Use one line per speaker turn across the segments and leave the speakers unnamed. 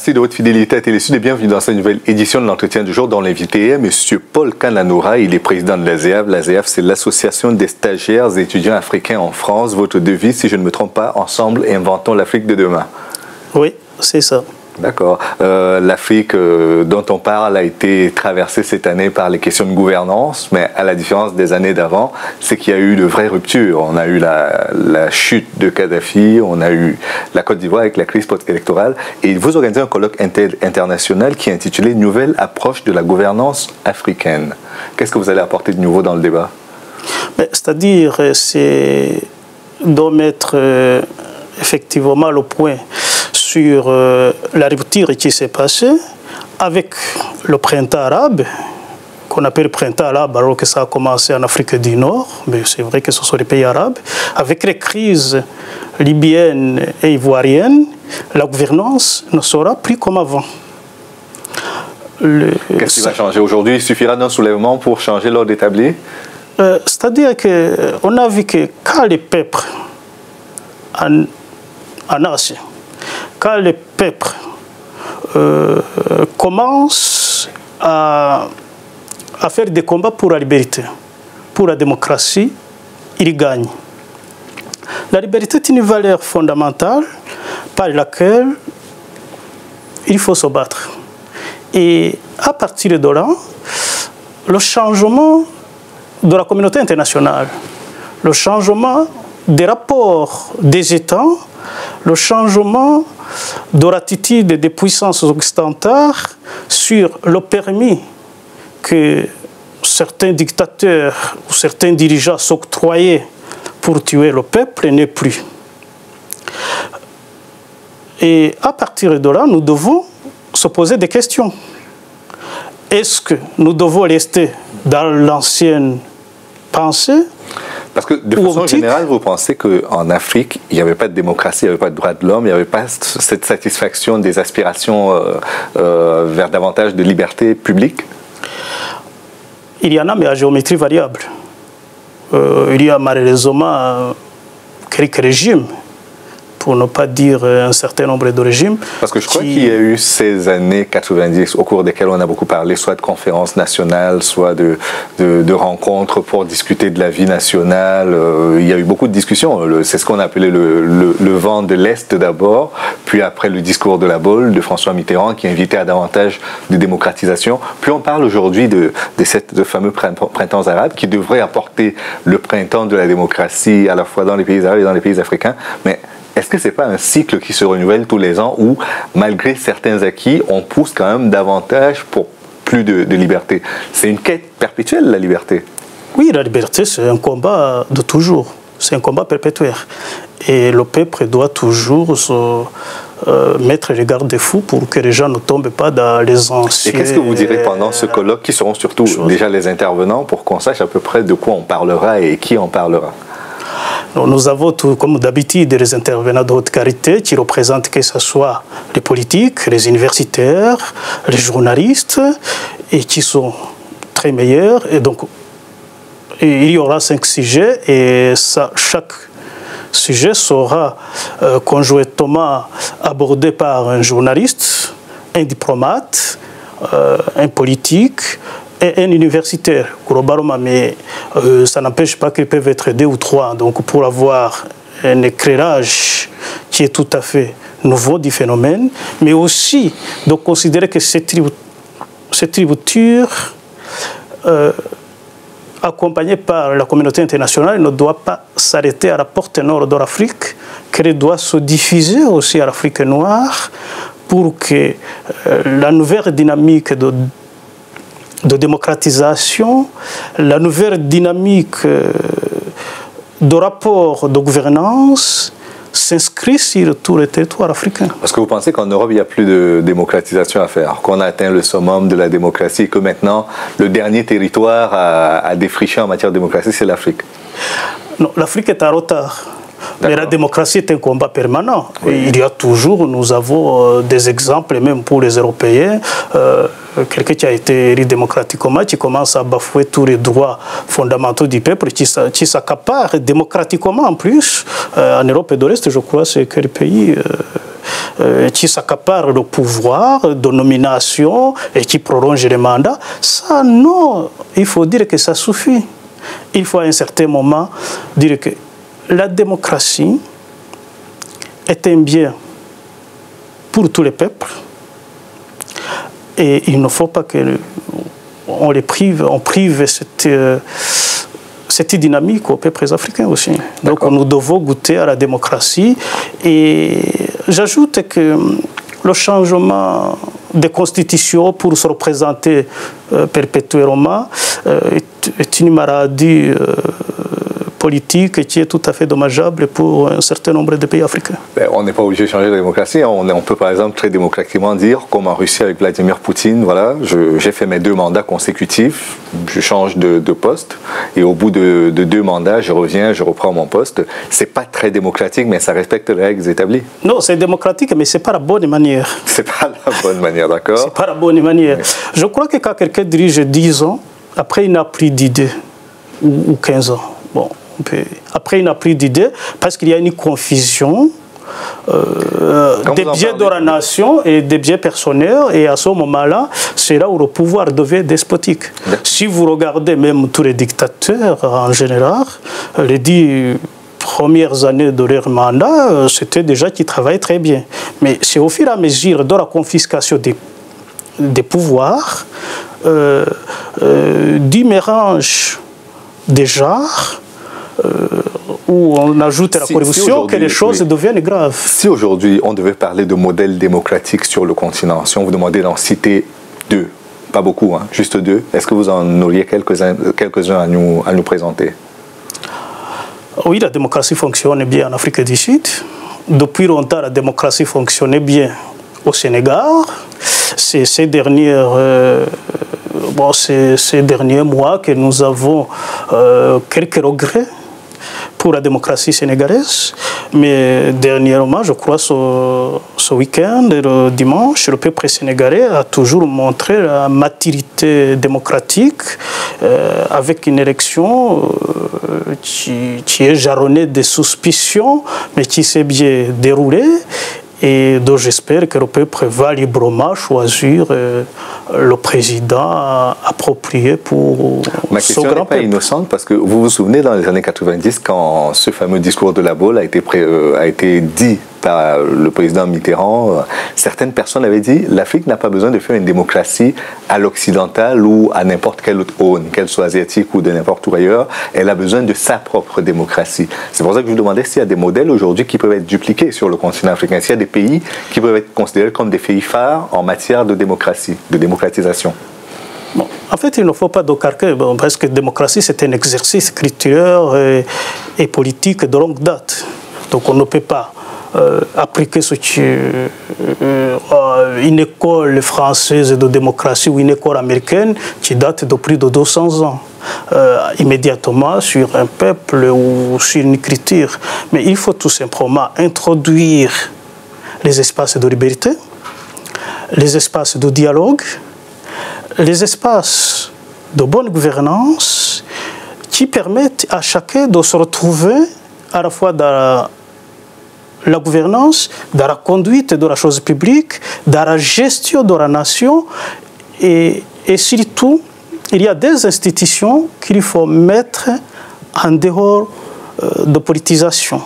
Merci de votre fidélité à Télésud et bienvenue dans cette nouvelle édition de l'entretien du jour dont l'invité est M. Paul Kananoura. Il est président de l'ASEAF. L'ASEAF, c'est l'Association des stagiaires et étudiants africains en France. Votre devise, si je ne me trompe pas, ensemble, inventons l'Afrique de demain.
Oui, c'est ça.
D'accord. L'Afrique dont on parle a été traversée cette année par les questions de gouvernance, mais à la différence des années d'avant, c'est qu'il y a eu de vraies ruptures. On a eu la chute de Kadhafi, on a eu la Côte d'Ivoire avec la crise post-électorale, et vous organisez un colloque international qui est intitulé « Nouvelle approche de la gouvernance africaine ». Qu'est-ce que vous allez apporter de nouveau dans le débat?
C'est-à-dire, c'est de mettre effectivement le point sur la rupture qui s'est passée avec le printemps arabe, qu'on appelle printemps arabe alors que ça a commencé en Afrique du Nord, mais c'est vrai que ce sont les pays arabes, avec les crises libyennes et ivoiriennes, la gouvernance ne sera plus comme avant.
Qu'est-ce qui va changer aujourd'hui? Il suffira d'un soulèvement pour changer l'ordre établi?
C'est-à-dire qu'on a vu que quand les peuples en Asie, quand les peuples commencent à faire des combats pour la liberté, pour la démocratie, ils gagnent. La liberté est une valeur fondamentale par laquelle il faut se battre. Et à partir de là, le changement de la communauté internationale, le changement des rapports des États, le changement de l'attitude des puissances occidentales sur le permis que certains dictateurs ou certains dirigeants s'octroyaient pour tuer le peuple n'est plus. Et à partir de là, nous devons se poser des questions. Est-ce que nous devons rester dans l'ancienne pensée?
Parce que de façon générale, vous pensez qu'en Afrique, il n'y avait pas de démocratie, il n'y avait pas de droits de l'homme, il n'y avait pas cette satisfaction des aspirations vers davantage de liberté publique?
Il y en a, mais à géométrie variable. Il y a malheureusement quelques régimes, pour ne pas dire un certain nombre de régimes.
Parce que je crois qu'il y a eu ces années 90 au cours desquelles on a beaucoup parlé, soit de conférences nationales, soit de rencontres pour discuter de la vie nationale. Il y a eu beaucoup de discussions. C'est ce qu'on appelait le vent de l'Est d'abord, puis après le discours de la Baule de François Mitterrand qui invitait à davantage de démocratisation. Puis on parle aujourd'hui de fameux printemps arabes qui devraient apporter le printemps de la démocratie à la fois dans les pays arabes et dans les pays africains. Mais est-ce que ce n'est pas un cycle qui se renouvelle tous les ans où, malgré certains acquis, on pousse quand même davantage pour plus de liberté? C'est une quête perpétuelle, la liberté.
Oui, la liberté, c'est un combat de toujours. C'est un combat perpétuel. Et le peuple doit toujours mettre les garde-fous pour que les gens ne tombent pas dans les anciens...
Et qu'est-ce que vous direz pendant ce colloque, qui seront surtout déjà les intervenants, pour qu'on sache à peu près de quoi on parlera et qui en parlera?
Nous avons, comme d'habitude, des intervenants de haute qualité qui représentent que ce soit les politiques, les universitaires, les journalistes, et qui sont très meilleurs. Et donc, il y aura 5 sujets, et chaque sujet sera conjointement abordé par un journaliste, un diplomate, un politique, et un universitaire, globalement, mais ça n'empêche pas qu'ils peuvent être 2 ou 3. Donc, pour avoir un éclairage qui est tout à fait nouveau du phénomène, mais aussi de considérer que cette rupture, accompagnée par la communauté internationale, ne doit pas s'arrêter à la porte nord de l'Afrique, qu'elle doit se diffuser aussi à l'Afrique noire pour que la nouvelle dynamique de démocratisation, la nouvelle dynamique de rapport de gouvernance s'inscrit sur tout le territoire africain.
Parce que vous pensez qu'en Europe, il n'y a plus de démocratisation à faire, qu'on a atteint le summum de la démocratie et que maintenant, le dernier territoire à défricher en matière de démocratie, c'est l'Afrique?
Non, l'Afrique est en retard. Mais la démocratie est un combat permanent.
Oui.
Et il y a toujours, nous avons des exemples, même pour les Européens, quelqu'un qui a été élu démocratiquement, qui commence à bafouer tous les droits fondamentaux du peuple, qui s'accapare démocratiquement en plus. En Europe de l'Est, je crois, c'est quel pays qui s'accaparent le pouvoir de nomination et qui prolongent les mandats. Ça, non, il faut dire que ça suffit. Il faut à un certain moment dire que la démocratie est un bien pour tous les peuples et il ne faut pas qu'on les prive, on prive cette dynamique aux peuples africains aussi. Donc nous devons goûter à la démocratie et j'ajoute que le changement des constitutions pour se représenter perpétuellement est une maladie politique qui est tout à fait dommageable pour un certain nombre de pays africains.
On n'est pas obligé de changer la démocratie. On peut par exemple très démocratiquement dire, comme en Russie avec Vladimir Poutine, voilà, j'ai fait mes 2 mandats consécutifs, je change de poste et au bout de 2 mandats, je reviens, je reprends mon poste. C'est pas très démocratique, mais ça respecte les règles établies.
Non, c'est démocratique, mais c'est pas la bonne manière.
C'est pas la bonne manière, d'accord?
C'est pas la bonne manière. Oui. Je crois que quand quelqu'un dirige 10 ans, après il n'a plus d'idées, ou 15 ans, bon, après il n'a plus d'idées parce qu'il y a une confusion des biais de la nation et des biais personnels et à ce moment-là, c'est là où le pouvoir devient despotique. Si vous regardez même tous les dictateurs en général, les 10 premières années de leur mandat, c'était déjà qu'ils travaillaient très bien. Mais c'est au fur et à mesure de la confiscation des pouvoirs, du mélange des genres, où on ajoute à la corruption que les choses deviennent graves.
Si aujourd'hui on devait parler de modèle démocratique sur le continent, si on vous demandait d'en citer 2, pas beaucoup, hein, juste 2, est-ce que vous en auriez quelques-uns à nous présenter?
Oui, la démocratie fonctionne bien en Afrique du Sud. Depuis longtemps, la démocratie fonctionnait bien au Sénégal. Ces derniers mois que nous avons quelques regrets pour la démocratie sénégalaise. Mais dernièrement, je crois, ce week-end, le dimanche, le peuple sénégalais a toujours montré la maturité démocratique avec une élection qui est jalonnée de suspicions, mais qui s'est bien déroulée. Et donc j'espère que le peuple va librement choisir le président approprié pour
Ma question n'est pas innocente parce que vous vous souvenez dans les années 90 quand ce fameux discours de La Baule a été dit par le président Mitterrand, certaines personnes avaient dit l'Afrique n'a pas besoin de faire une démocratie à l'occidental ou à n'importe quelle autre aune, qu'elle soit asiatique ou de n'importe où ailleurs, elle a besoin de sa propre démocratie. C'est pour ça que je vous demandais s'il y a des modèles aujourd'hui qui peuvent être dupliqués sur le continent africain, s'il y a des pays qui peuvent être considérés comme des pays phares en matière de démocratie, de démocratisation.
Bon, en fait, il ne faut pas d'aucarquer, parce que la démocratie, c'est un exercice culturel et politique de longue date. Donc on ne peut pas appliquer ce qui une école française de démocratie ou une école américaine qui date de plus de 200 ans immédiatement sur un peuple ou sur une culture. Mais il faut tout simplement introduire les espaces de liberté, les espaces de dialogue, les espaces de bonne gouvernance qui permettent à chacun de se retrouver à la fois dans la gouvernance, dans la conduite de la chose publique, dans la gestion de la nation et surtout, il y a des institutions qu'il faut mettre en dehors de politisation.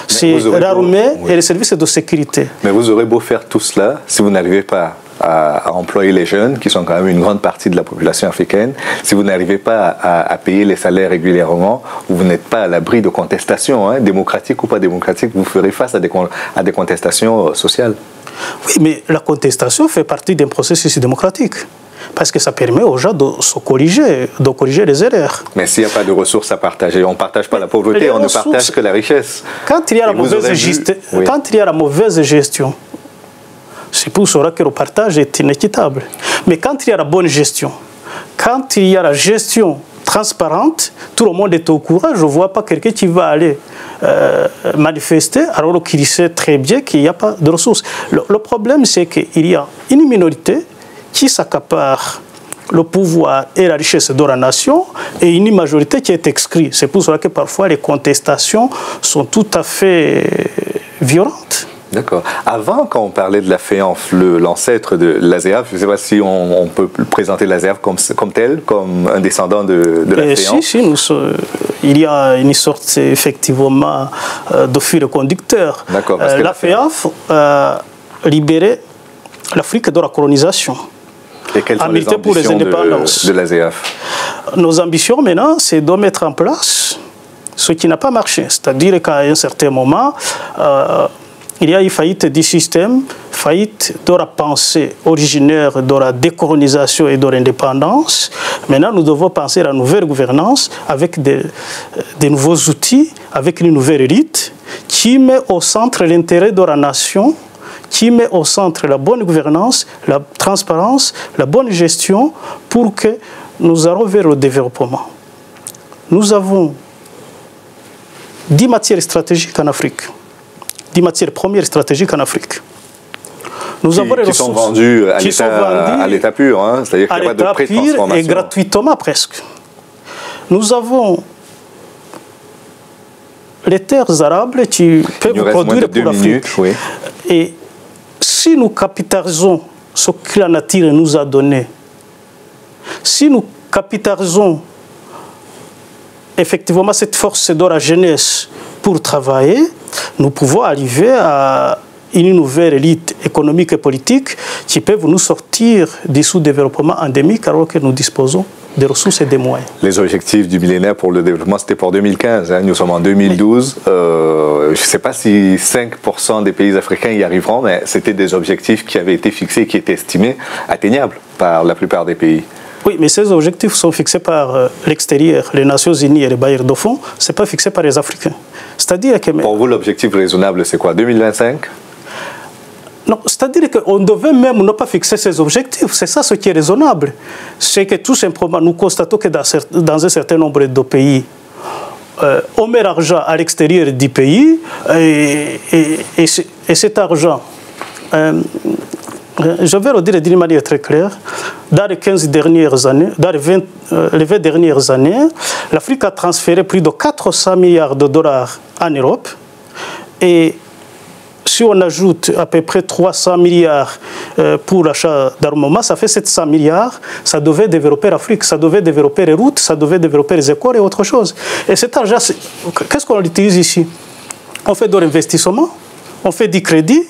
C'est l'armée et les services de sécurité.
Mais vous aurez beau faire tout cela, si vous n'arrivez pas à employer les jeunes, qui sont quand même une grande partie de la population africaine, si vous n'arrivez pas à payer les salaires régulièrement, vous n'êtes pas à l'abri de contestations, hein, démocratiques ou pas démocratiques, vous ferez face à des contestations sociales.
Oui, mais la contestation fait partie d'un processus démocratique. Parce que ça permet aux gens de corriger les erreurs.
Mais s'il n'y a pas de ressources à partager, on ne partage pas la pauvreté, on ne partage que la richesse.
Quand il y a la mauvaise gestion, c'est pour cela que le partage est inéquitable. Mais quand il y a la bonne gestion, quand il y a la gestion transparente, tout le monde est au courant. Je ne vois pas quelqu'un qui va aller manifester alors qu'il sait très bien qu'il n'y a pas de ressources. Le problème, c'est qu'il y a une minorité qui s'accapare le pouvoir et la richesse de la nation et une majorité qui est exclue. C'est pour cela que parfois les contestations sont tout à fait violentes.
D'accord. Avant, quand on parlait de la FEANF, l'ancêtre de l'ASEAF, je ne sais pas si on peut présenter l'ASEAF comme tel, comme un descendant de la FEANF.
Si, il y a une sorte, effectivement, de fil conducteur.
D'accord.
La FEANF a libéré l'Afrique de la colonisation.
Et quelles sont les ambitions de l'ASEAF?
Nos ambitions, maintenant, c'est de mettre en place ce qui n'a pas marché. C'est-à-dire qu'à un certain moment, il y a eu faillite du système, faillite de la pensée originaire de la décolonisation et de l'indépendance. Maintenant, nous devons penser à la nouvelle gouvernance avec des nouveaux outils, avec une nouvelle élite qui met au centre l'intérêt de la nation, qui met au centre la bonne gouvernance, la transparence, la bonne gestion pour que nous allons vers le développement. Nous avons 10 matières stratégiques en Afrique. 10 matières premières stratégiques en Afrique. Nous avons
qui sont vendues à l'état pur, hein, c'est-à-dire qu'il n'y a pas de pré-transformation.
Et gratuitement presque. Nous avons les terres arables qui peuvent produire pour l'Afrique.
Oui.
Et si nous capitalisons ce que la nature nous a donné, si nous capitalisons effectivement cette force de la jeunesse pour travailler, nous pouvons arriver à une nouvelle élite économique et politique qui peut nous sortir du sous-développement endémique alors que nous disposons des ressources et des moyens.
Les objectifs du millénaire pour le développement, c'était pour 2015. Hein. Nous sommes en 2012. Oui. Je ne sais pas si 5% des pays africains y arriveront, mais c'était des objectifs qui avaient été fixés et qui étaient estimés atteignables par la plupart des pays.
Oui, mais ces objectifs sont fixés par l'extérieur, les Nations Unies et les bailleurs de fonds. Ce n'est pas fixé par les Africains. C'est-à-dire que...
Pour vous, l'objectif raisonnable, c'est quoi? 2025?
Non, c'est-à-dire qu'on devait même ne pas fixer ces objectifs. C'est ça ce qui est raisonnable. C'est que tout simplement, nous constatons que dans un certain nombre de pays, on met l'argent à l'extérieur du pays et cet argent... je vais le dire d'une manière très claire. Dans les 15 dernières années, dans les 20 dernières années, l'Afrique a transféré plus de 400 milliards de dollars en Europe. Et si on ajoute à peu près 300 milliards pour l'achat d'armement, ça fait 700 milliards. Ça devait développer l'Afrique, ça devait développer les routes, ça devait développer les écoles et autre chose. Et cet argent, qu'est-ce qu'on utilise ici? On fait de l'investissement, on fait du crédit,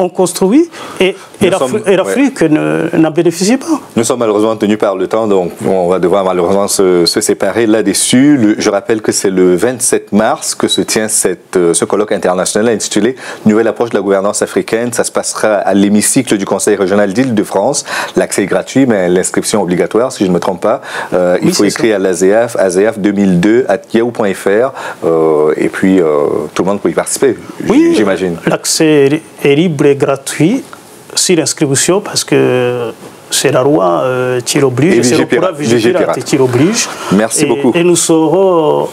on construit et l'Afrique n'en bénéficie pas.
Nous sommes malheureusement tenus par le temps, donc on va devoir malheureusement se séparer là-dessus. Je rappelle que c'est le 27 mars que se tient ce colloque international intitulé « Nouvelle approche de la gouvernance africaine ». Ça se passera à l'hémicycle du Conseil régional d'Île-de-France. L'accès est gratuit, mais l'inscription obligatoire, si je ne me trompe pas. Il faut écrire à l'ASEAF, aseaf2002@yahoo.fr, et puis tout le monde peut y participer, oui, j'imagine.
L'accès est libre et gratuit sur l'inscription parce que c'est la loi qui l'oblige, c'est le programme Vigipirate qui l'oblige.
Merci beaucoup.
Et nous serons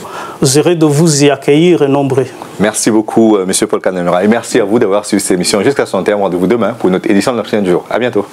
heureux de vous y accueillir nombreux.
Merci beaucoup, M. Paul Kanamura. Et merci à vous d'avoir suivi cette émission jusqu'à son terme. Rendez-vous demain pour une autre édition de l'Entretien du jour. À bientôt.